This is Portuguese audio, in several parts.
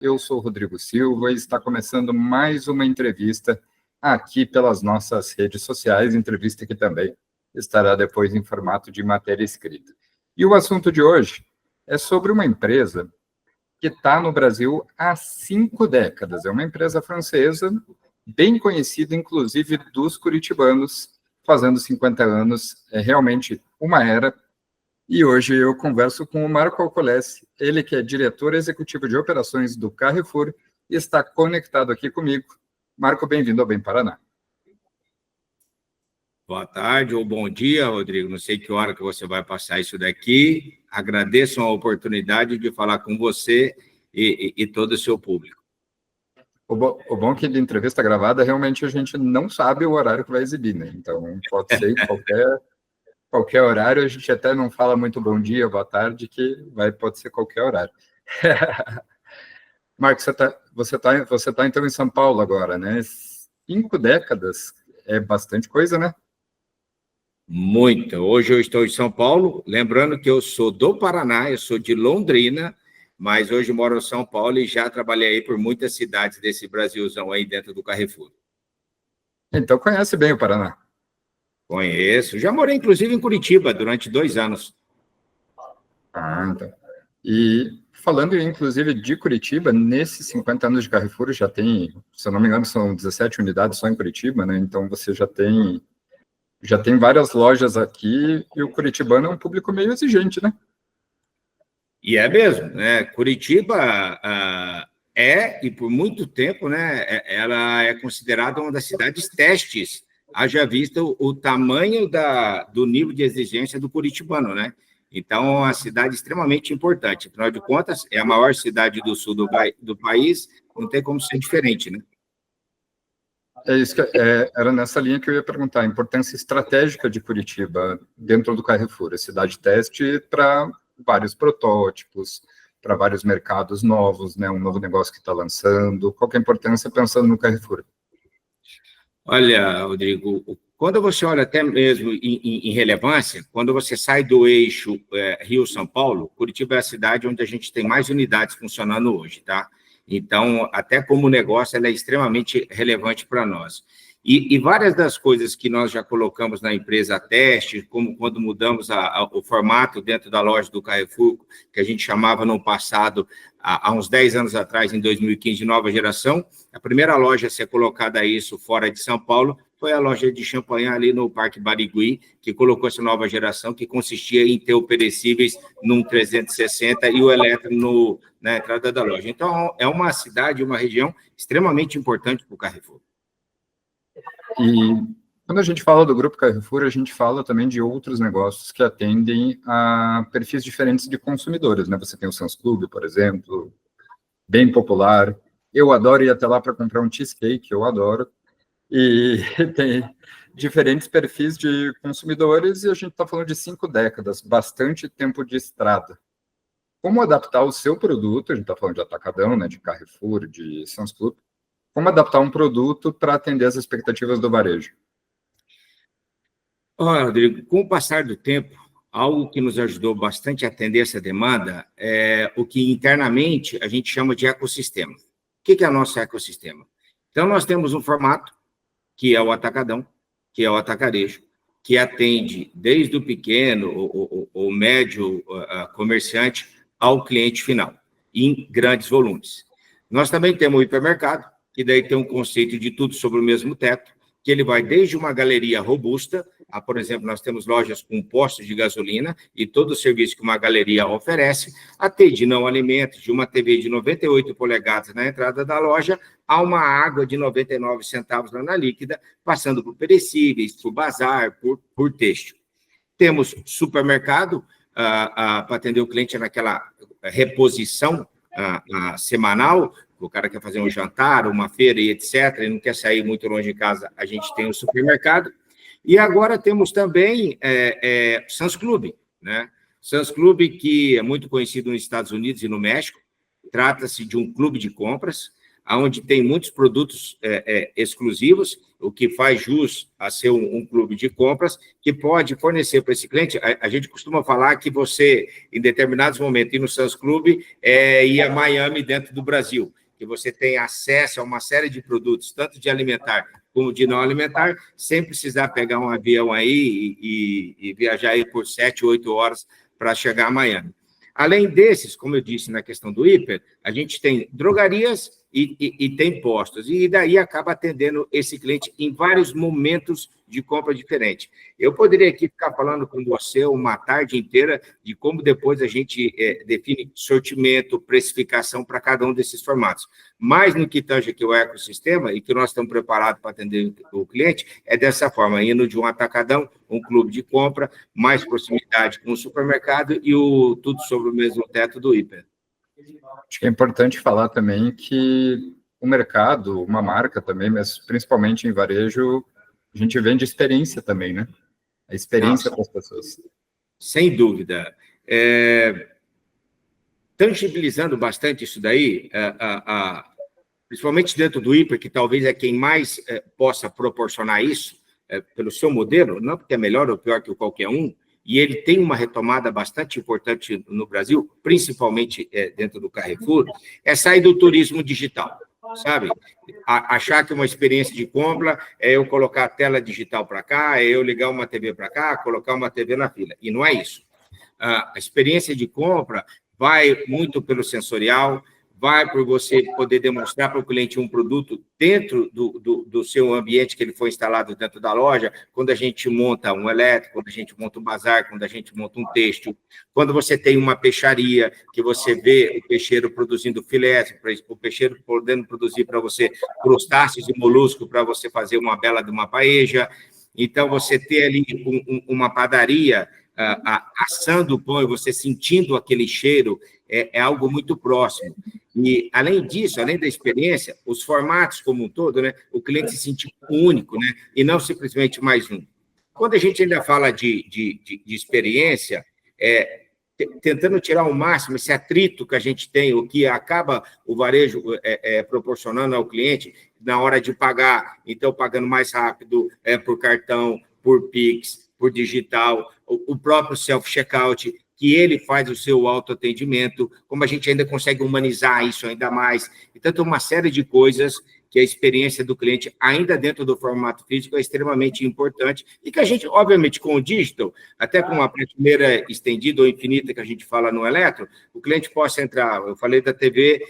Eu sou o Rodrigo Silva e está começando mais uma entrevista aqui pelas nossas redes sociais, entrevista que também estará depois em formato de matéria escrita. E o assunto de hoje é sobre uma empresa que está no Brasil há 5 décadas. É uma empresa francesa, bem conhecida, inclusive, dos curitibanos, fazendo 50 anos. É realmente uma era. E hoje eu converso com o Marco Alcolessi, ele que é diretor executivo de operações do Carrefour e está conectado aqui comigo. Marco, bem-vindo ao Bem Paraná. Boa tarde ou bom dia, Rodrigo. Não sei que hora que você vai passar isso daqui. Agradeço a oportunidade de falar com você e todo o seu público. O bom é que de entrevista gravada, realmente a gente não sabe o horário que vai exibir, né? Então, pode ser em qualquer horário, a gente até não fala muito bom dia, boa tarde, que pode ser qualquer horário. Marcos, você tá então em São Paulo agora, né? 5 décadas é bastante coisa, né? Muito. Hoje eu estou em São Paulo, lembrando que eu sou do Paraná, eu sou de Londrina, mas hoje moro em São Paulo e já trabalhei aí por muitas cidades desse Brasilzão aí dentro do Carrefour. Então conhece bem o Paraná. Conheço. Já morei, inclusive, em Curitiba durante 2 anos. Ah, então. E falando, inclusive, de Curitiba, nesses 50 anos de Carrefour já tem, se eu não me engano, são 17 unidades só em Curitiba, né? Então você já tem várias lojas aqui e o curitibano é um público meio exigente, né? E é mesmo, né? Curitiba e por muito tempo, né, ela é considerada uma das cidades testes, haja vista o tamanho do nível de exigência do curitibano, né? Então, é uma cidade extremamente importante. Afinal de contas, é a maior cidade do sul do país, não tem como ser diferente, né? É isso era nessa linha que eu ia perguntar, a importância estratégica de Curitiba dentro do Carrefour, a cidade teste para vários protótipos, para vários mercados novos, né, um novo negócio que está lançando, qual que é a importância pensando no Carrefour? Olha, Rodrigo, quando você olha até mesmo em relevância, quando você sai do eixo Rio-São Paulo, Curitiba é a cidade onde a gente tem mais unidades funcionando hoje, tá? Então, até como negócio, ela é extremamente relevante para nós. E várias das coisas que nós já colocamos na empresa a teste, como quando mudamos o formato dentro da loja do Carrefour, que a gente chamava no passado, há uns 10 anos atrás, em 2015, de nova geração, a primeira loja a ser colocada isso fora de São Paulo foi a loja de champanhe ali no Parque Barigui, que colocou essa nova geração, que consistia em ter o perecíveis num 360 e o eletro na entrada da loja. Então, é uma cidade, uma região extremamente importante para o Carrefour. E quando a gente fala do Grupo Carrefour, a gente fala também de outros negócios que atendem a perfis diferentes de consumidores, né? Você tem o Sam's Club, por exemplo, bem popular. Eu adoro ir até lá para comprar um cheesecake, eu adoro. E tem diferentes perfis de consumidores e a gente está falando de 5 décadas, bastante tempo de estrada. Como adaptar o seu produto, a gente está falando de atacadão, né, de Carrefour, de Sam's Club, como adaptar um produto para atender as expectativas do varejo? Olha, Rodrigo, com o passar do tempo, algo que nos ajudou bastante a atender essa demanda é o que internamente a gente chama de ecossistema. O que é o nosso ecossistema? Então, nós temos um formato, que é o atacadão, que é o atacarejo, que atende desde o pequeno ou médio comerciante ao cliente final, em grandes volumes. Nós também temos o hipermercado, que daí tem um conceito de tudo sobre o mesmo teto, que ele vai desde uma galeria robusta, por exemplo, nós temos lojas com postos de gasolina e todo o serviço que uma galeria oferece, até de não alimentos, de uma TV de 98 polegadas na entrada da loja, a uma água de 99 centavos lá na líquida, passando por perecíveis, por bazar, por têxtil. Temos supermercado para atender o cliente naquela reposição semanal, o cara quer fazer um jantar, uma feira e etc., e não quer sair muito longe de casa, a gente tem o supermercado. E agora temos também Sam's Club, né? Sam's Club, que é muito conhecido nos Estados Unidos e no México, trata-se de um clube de compras, onde tem muitos produtos exclusivos, o que faz jus a ser um clube de compras, que pode fornecer para esse cliente. A gente costuma falar que você, em determinados momentos, ir no Sam's Club ir a Miami dentro do Brasil, que você tem acesso a uma série de produtos, tanto de alimentar como de não alimentar, sem precisar pegar um avião aí e viajar aí por 7, 8 horas para chegar a Miami. Além desses, como eu disse na questão do hiper, a gente tem drogarias e tem postos, e daí acaba atendendo esse cliente em vários momentos de compra diferentes. Eu poderia aqui ficar falando com você uma tarde inteira de como depois a gente define sortimento, precificação para cada um desses formatos. Mas no que tange aqui o ecossistema, e que nós estamos preparados para atender o cliente, é dessa forma, indo de um atacadão, um clube de compra, mais proximidade com o supermercado e tudo sobre o mesmo teto do hiper. Acho que é importante falar também que o mercado, uma marca também, mas principalmente em varejo, a gente vende experiência também, né? A experiência para as pessoas. Sem dúvida. Tangibilizando bastante isso daí, principalmente dentro do hiper, que talvez é quem mais possa proporcionar isso, pelo seu modelo, não porque é melhor ou pior que qualquer um, e ele tem uma retomada bastante importante no Brasil, principalmente dentro do Carrefour, é sair do turismo digital, sabe? Achar que uma experiência de compra é eu colocar a tela digital para cá, é eu ligar uma TV para cá, colocar uma TV na fila. E não é isso. A experiência de compra vai muito pelo sensorial, vai por você poder demonstrar para o cliente um produto dentro do seu ambiente que ele foi instalado dentro da loja, quando a gente monta um elétrico, quando a gente monta um bazar, quando a gente monta um têxtil, quando você tem uma peixaria, que você vê o peixeiro produzindo filé, o peixeiro podendo produzir para você crustáceos e moluscos para você fazer uma bela de uma paeja. Então, você ter ali uma padaria assando o pão e você sentindo aquele cheiro é algo muito próximo. E, além disso, além da experiência, os formatos como um todo, né, o cliente se sentir único, né, e não simplesmente mais um. Quando a gente ainda fala de experiência, tentando tirar ao máximo esse atrito que a gente tem, o que acaba o varejo proporcionando ao cliente na hora de pagar, então pagando mais rápido por cartão, por Pix, por digital, o próprio self-checkout, que ele faz o seu autoatendimento, como a gente ainda consegue humanizar isso ainda mais. Então, tem uma série de coisas que a experiência do cliente, ainda dentro do formato físico, é extremamente importante, e que a gente, obviamente, com o digital, até com uma prateleira estendida ou infinita que a gente fala no eletro, o cliente possa entrar, eu falei da TV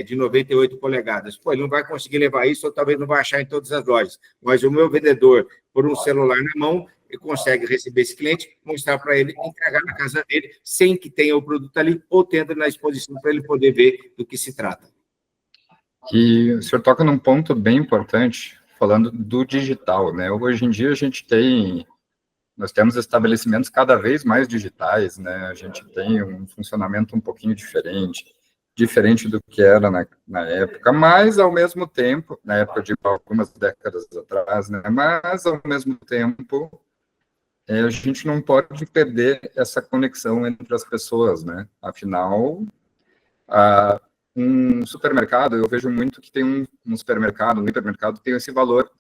de 98 polegadas, ele não vai conseguir levar isso, ou talvez não vai achar em todas as lojas, mas o meu vendedor, por um celular na mão, ele consegue receber esse cliente, mostrar para ele, entregar na casa dele, sem que tenha o produto ali, ou tendo na exposição para ele poder ver do que se trata. E o senhor toca num ponto bem importante, falando do digital, né? Hoje em dia nós temos estabelecimentos cada vez mais digitais, né? A gente tem um funcionamento um pouquinho diferente do que era na época, mas ao mesmo tempo, na época de algumas décadas atrás, né? Mas ao mesmo tempo, a gente não pode perder essa conexão entre as pessoas, né? Afinal, um supermercado, eu vejo muito que tem um supermercado, um hipermercado, tem esse valor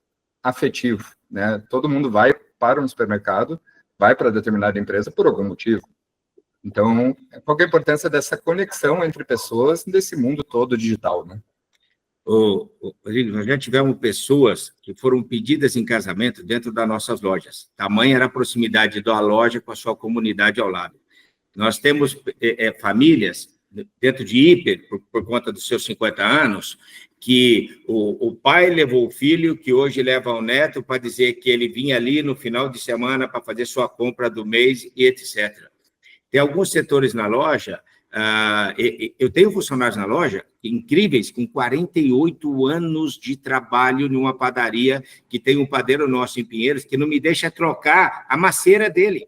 afetivo, né? Todo mundo vai para um supermercado, vai para determinada empresa por algum motivo. Então, qual é a importância dessa conexão entre pessoas nesse mundo todo digital, né? Rodrigo, nós já tivemos pessoas que foram pedidas em casamento dentro das nossas lojas. Tamanha era a proximidade da loja com a sua comunidade ao lado. Nós temos famílias dentro de hiper, por conta dos seus 50 anos, que o pai levou o filho, que hoje leva o neto, para dizer que ele vinha ali no final de semana para fazer sua compra do mês e etc. Tem alguns setores na loja, eu tenho funcionários na loja incríveis, com 48 anos de trabalho numa padaria, que tem um padeiro nosso em Pinheiros, que não me deixa trocar a maceira dele.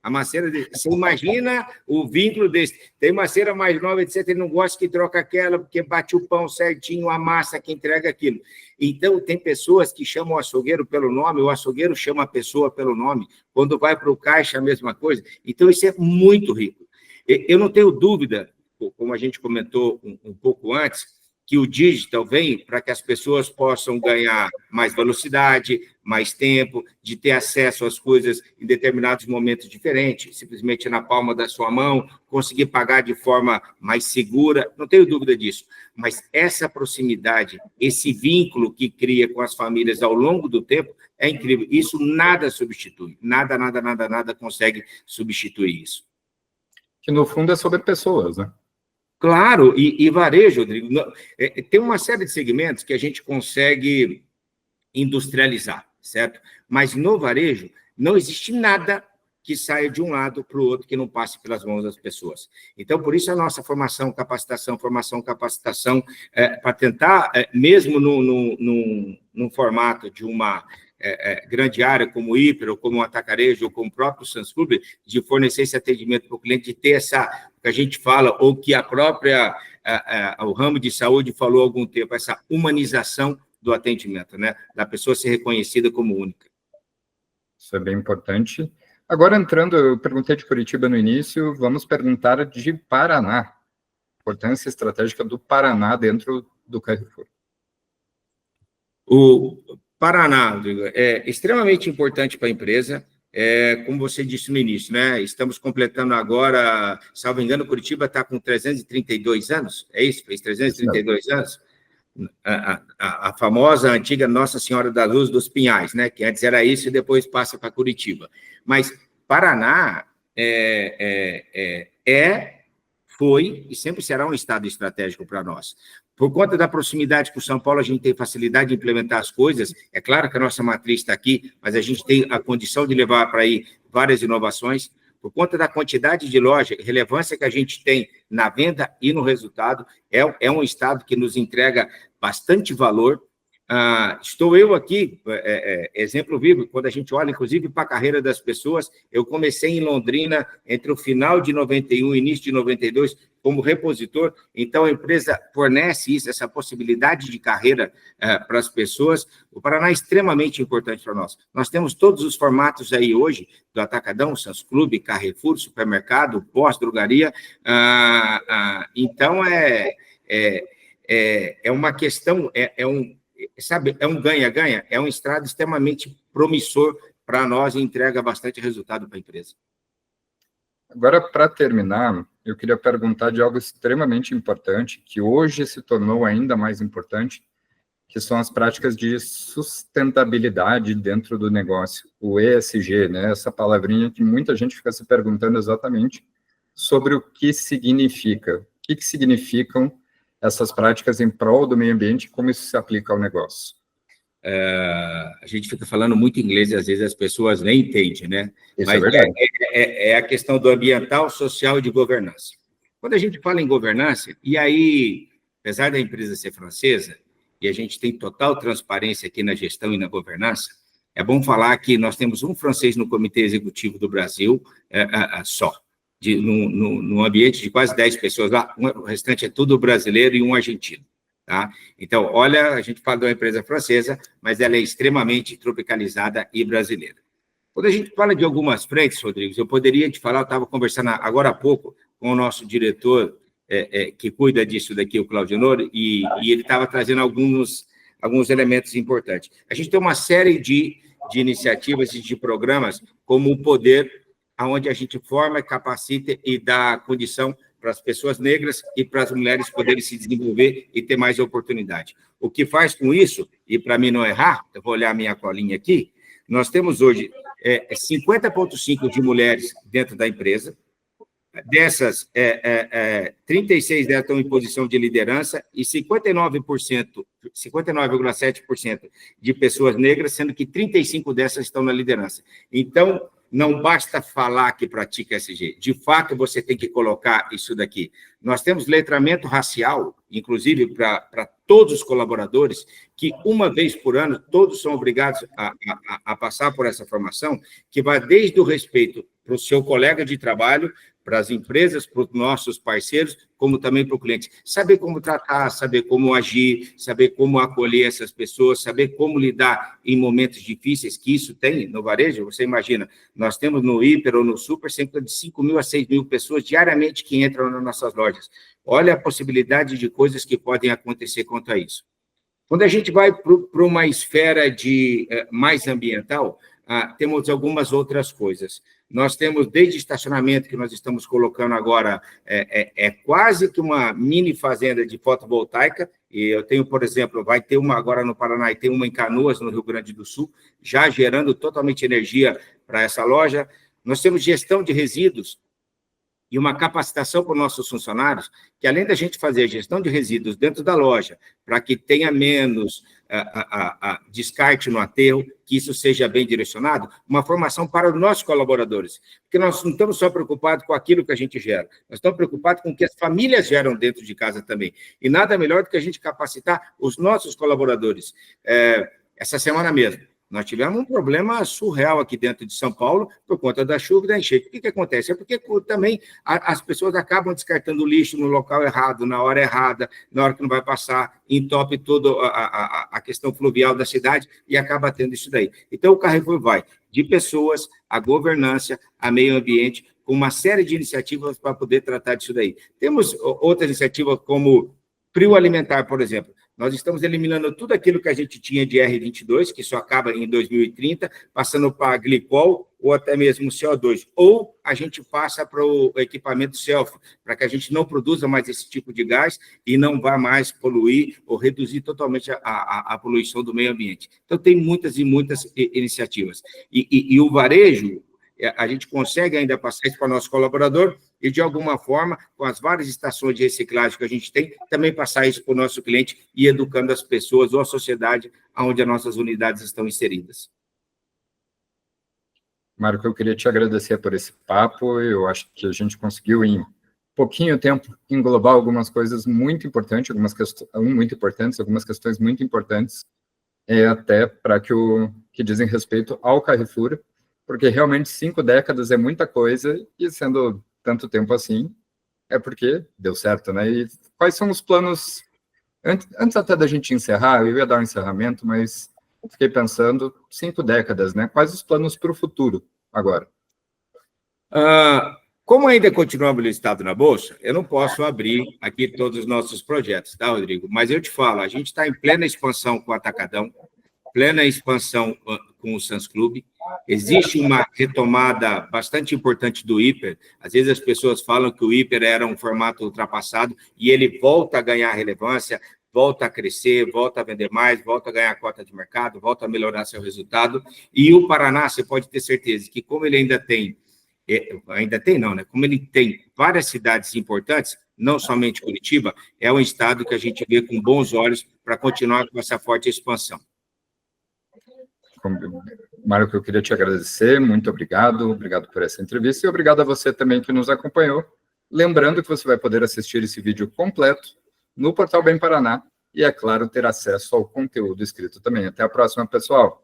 Você imagina o vínculo desse. Tem maceira mais nova, etc. Ele não gosta que troca aquela, porque bate o pão certinho, a massa que entrega aquilo. Então, tem pessoas que chamam o açougueiro pelo nome, o açougueiro chama a pessoa pelo nome. Quando vai para o caixa, a mesma coisa. Então, isso é muito rico. Eu não tenho dúvida, como a gente comentou um pouco antes, que o digital vem para que as pessoas possam ganhar mais velocidade, mais tempo, de ter acesso às coisas em determinados momentos diferentes, simplesmente na palma da sua mão, conseguir pagar de forma mais segura, não tenho dúvida disso. Mas essa proximidade, esse vínculo que cria com as famílias ao longo do tempo, é incrível. Isso nada substitui, nada consegue substituir isso. Que, no fundo, é sobre pessoas, né? Claro, e varejo, Rodrigo, tem uma série de segmentos que a gente consegue industrializar, certo? Mas no varejo não existe nada que saia de um lado para o outro que não passe pelas mãos das pessoas. Então, por isso a nossa formação, capacitação, para tentar, mesmo num formato de uma grande área como o Hiper, ou como o Atacarejo, ou como o próprio Sam's Club, de fornecer esse atendimento para o cliente, de ter essa, que a gente fala, ou que a própria, o ramo de saúde falou há algum tempo, essa humanização do atendimento, né? Da pessoa ser reconhecida como única. Isso é bem importante. Agora, entrando, eu perguntei de Curitiba no início, vamos perguntar de Paraná. Importância estratégica do Paraná dentro do Carrefour. O Paraná, Rodrigo, é extremamente importante para a empresa, como você disse no início, né? Estamos completando agora, salvo engano, Curitiba está com 332 anos, é isso? Fez 332 anos? A famosa, antiga Nossa Senhora da Luz dos Pinhais, né? Que antes era isso e depois passa para Curitiba. Mas Paraná foi e sempre será um estado estratégico para nós. Por conta da proximidade com São Paulo, a gente tem facilidade de implementar as coisas. É claro que a nossa matriz está aqui, mas a gente tem a condição de levar para aí várias inovações. Por conta da quantidade de loja, relevância que a gente tem na venda e no resultado, é um estado que nos entrega bastante valor. Estou eu aqui, exemplo vivo, quando a gente olha, inclusive, para a carreira das pessoas, eu comecei em Londrina entre o final de 91 e início de 92 como repositor, então a empresa fornece isso, essa possibilidade de carreira para as pessoas. O Paraná é extremamente importante para nós. Nós temos todos os formatos aí hoje, do Atacadão, Sam's Club, Carrefour, supermercado, pós-drogaria, então é uma questão, sabe, é um ganha-ganha, é um estrado extremamente promissor para nós e entrega bastante resultado para a empresa. Agora, para terminar, eu queria perguntar de algo extremamente importante, que hoje se tornou ainda mais importante, que são as práticas de sustentabilidade dentro do negócio, o ESG, né? Essa palavrinha que muita gente fica se perguntando exatamente sobre o que significa. O que significam essas práticas em prol do meio ambiente e como isso se aplica ao negócio? A gente fica falando muito inglês e às vezes as pessoas nem entendem, né? Isso mas é verdade. É a questão do ambiental, social e de governança. Quando a gente fala em governança, e aí, apesar da empresa ser francesa, e a gente tem total transparência aqui na gestão e na governança, é bom falar que nós temos um francês no Comitê Executivo do Brasil, só, num ambiente de quase 10 pessoas lá, o restante é tudo brasileiro e um argentino. Tá? Então, olha, a gente fala de uma empresa francesa, mas ela é extremamente tropicalizada e brasileira. Quando a gente fala de algumas frentes, Rodrigues, eu poderia te falar, eu estava conversando agora há pouco com o nosso diretor, que cuida disso daqui, o Claudio Honor, e ele estava trazendo alguns elementos importantes. A gente tem uma série de iniciativas e de programas, como o Poder, onde a gente forma, capacita e dá condição para as pessoas negras e para as mulheres poderem se desenvolver e ter mais oportunidade. O que faz com isso, e para mim não errar, eu vou olhar a minha colinha aqui, nós temos hoje 50,5% de mulheres dentro da empresa, dessas, 36 delas estão em posição de liderança e 59,7% de pessoas negras, sendo que 35 dessas estão na liderança. Então, não basta falar que pratica ESG. De fato, você tem que colocar isso daqui. Nós temos letramento racial, inclusive para todos os colaboradores, que uma vez por ano, todos são obrigados a passar por essa formação, que vai desde o respeito para o seu colega de trabalho, para as empresas, para os nossos parceiros, como também para o cliente. Saber como tratar, saber como agir, saber como acolher essas pessoas, saber como lidar em momentos difíceis, que isso tem no varejo. Você imagina, nós temos no Hiper ou no Super cerca de 5 mil a 6 mil pessoas diariamente que entram nas nossas lojas. Olha a possibilidade de coisas que podem acontecer quanto a isso. Quando a gente vai para uma esfera mais ambiental, temos algumas outras coisas. Nós temos, desde estacionamento, que nós estamos colocando agora, quase que uma mini fazenda de fotovoltaica, e eu tenho, por exemplo, vai ter uma agora no Paraná e tem uma em Canoas, no Rio Grande do Sul, já gerando totalmente energia para essa loja. Nós temos gestão de resíduos, e uma capacitação para os nossos funcionários, que além da gente fazer a gestão de resíduos dentro da loja, para que tenha menos descarte no aterro, que isso seja bem direcionado, uma formação para os nossos colaboradores. Porque nós não estamos só preocupados com aquilo que a gente gera, nós estamos preocupados com o que as famílias geram dentro de casa também. E nada melhor do que a gente capacitar os nossos colaboradores. Essa semana mesmo, nós tivemos um problema surreal aqui dentro de São Paulo por conta da chuva e da enchente. O que acontece? É porque também as pessoas acabam descartando lixo no local errado, na hora errada, na hora que não vai passar, entope toda a questão fluvial da cidade e acaba tendo isso daí. Então, o Carrefour vai de pessoas, a governança, a meio ambiente, com uma série de iniciativas para poder tratar disso daí. Temos outras iniciativas como frio alimentar, por exemplo. Nós estamos eliminando tudo aquilo que a gente tinha de R22, que só acaba em 2030, passando para glicol ou até mesmo CO2. Ou a gente passa para o equipamento selfie, para que a gente não produza mais esse tipo de gás e não vá mais poluir ou reduzir totalmente a poluição do meio ambiente. Então, tem muitas e muitas iniciativas. E o varejo, a gente consegue ainda passar isso para o nosso colaborador e, de alguma forma, com as várias estações de reciclagem que a gente tem, também passar isso para o nosso cliente e educando as pessoas ou a sociedade onde as nossas unidades estão inseridas. Marco, eu queria te agradecer por esse papo. Eu acho que a gente conseguiu, em pouquinho tempo, englobar algumas coisas muito importantes, algumas questões muito importantes, até para que dizem respeito ao Carrefour, porque realmente 5 décadas é muita coisa, e sendo tanto tempo assim, é porque deu certo, né? E quais são os planos? Antes até da gente encerrar, eu ia dar um encerramento, mas fiquei pensando, 5 décadas, né? Quais os planos para o futuro agora? Como ainda continuamos listado na Bolsa, eu não posso abrir aqui todos os nossos projetos, tá, Rodrigo? Mas eu te falo, a gente está em plena expansão com o Atacadão, plena expansão com o Sam's Club. Existe uma retomada bastante importante do hiper. Às vezes as pessoas falam que o hiper era um formato ultrapassado e ele volta a ganhar relevância, volta a crescer, volta a vender mais, volta a ganhar cota de mercado, volta a melhorar seu resultado. E o Paraná, você pode ter certeza que como ele como ele tem várias cidades importantes, não somente Curitiba, é um estado que a gente vê com bons olhos para continuar com essa forte expansão. Marco, eu queria te agradecer, muito obrigado por essa entrevista e obrigado a você também que nos acompanhou. Lembrando que você vai poder assistir esse vídeo completo no Portal Bem Paraná e, é claro, ter acesso ao conteúdo escrito também. Até a próxima, pessoal!